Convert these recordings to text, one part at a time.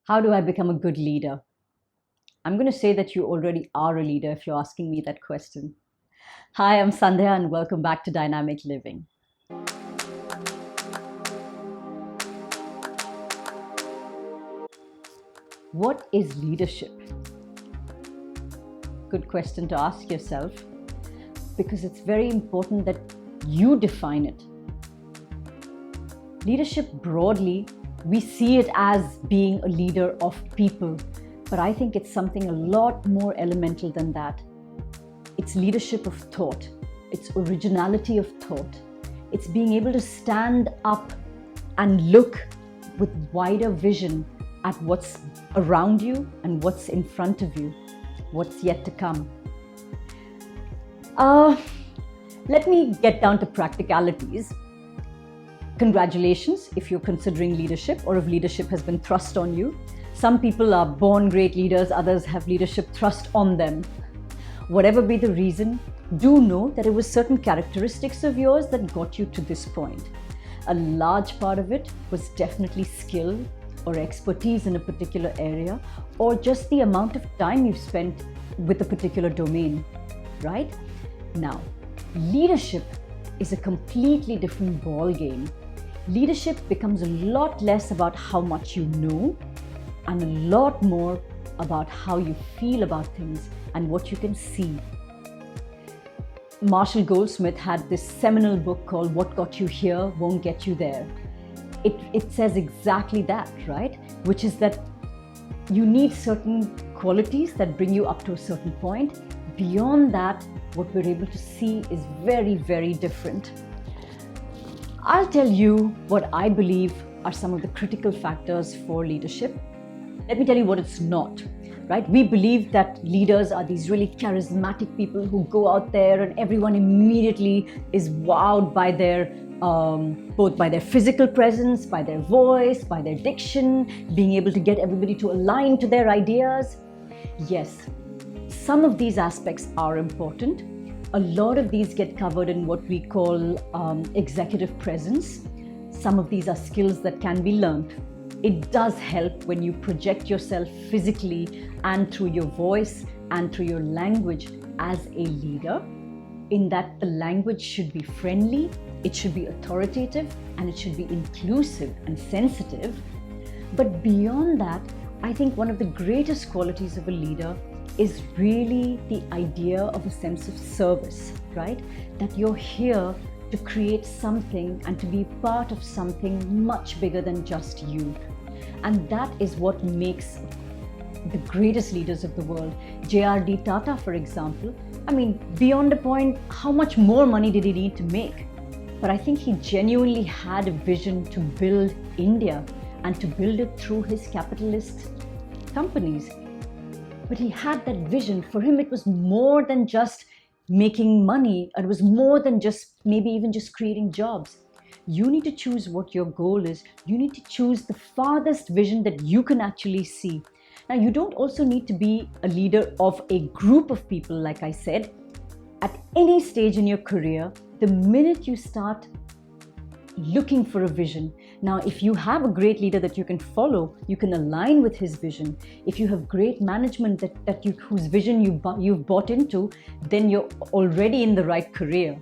How do I become a good leader? I'm going to say that you already are a leader if you're asking me that question. Hi, I'm Sandhya and welcome back to Dynamic Living. What is leadership? Good question to ask yourself, because it's very important that you define it. Leadership broadly, we see it as being a leader of people, but I think it's something a lot more elemental than that. It's leadership of thought. It's originality of thought. It's being able to stand up and look with wider vision at what's around you and what's in front of you, what's yet to come. Let me get down to practicalities. Congratulations if you're considering leadership or if leadership has been thrust on you. Some people are born great leaders, others have leadership thrust on them. Whatever be the reason, do know that it was certain characteristics of yours that got you to this point. A large part of it was definitely skill or expertise in a particular area, or just the amount of time you've spent with a particular domain, right? Now, leadership is a completely different ball game. Leadership becomes a lot less about how much you know and a lot more about how you feel about things and what you can see. Marshall Goldsmith had this seminal book called What Got You Here Won't Get You There. It says exactly that, right? Which is that you need certain qualities that bring you up to a certain point. Beyond that, what we're able to see is very, very different. I'll tell you what I believe are some of the critical factors for leadership. Let me tell you what it's not, right? We believe that leaders are these really charismatic people who go out there and everyone immediately is wowed by their both by their physical presence, by their voice, by their diction, being able to get everybody to align to their ideas. Yes, some of these aspects are important. A lot of these get covered in what we call executive presence. Some of these are skills that can be learned. It does help when you project yourself physically and through your voice and through your language as a leader, in that the language should be friendly, it should be authoritative, and it should be inclusive and sensitive. But beyond that, I think one of the greatest qualities of a leader is really the idea of a sense of service, right? That you're here to create something and to be part of something much bigger than just you. And that is what makes the greatest leaders of the world. J.R.D. Tata, for example, beyond a point, how much more money did he need to make? But I think he genuinely had a vision to build India and to build it through his capitalist companies. But he had that vision. For him, it was more than just making money. It was more than just maybe even just creating jobs. You need to choose what your goal is. You need to choose the farthest vision that you can actually see. Now, you don't also need to be a leader of a group of people, like I said. At any stage in your career, the minute you start looking for a vision. Now, if you have a great leader that you can follow, you can align with his vision. If you have great management whose vision you've bought into, then you're already in the right career.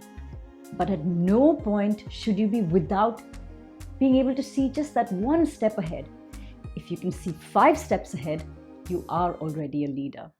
But at no point should you be without being able to see just that one step ahead. If you can see 5 steps ahead, you are already a leader.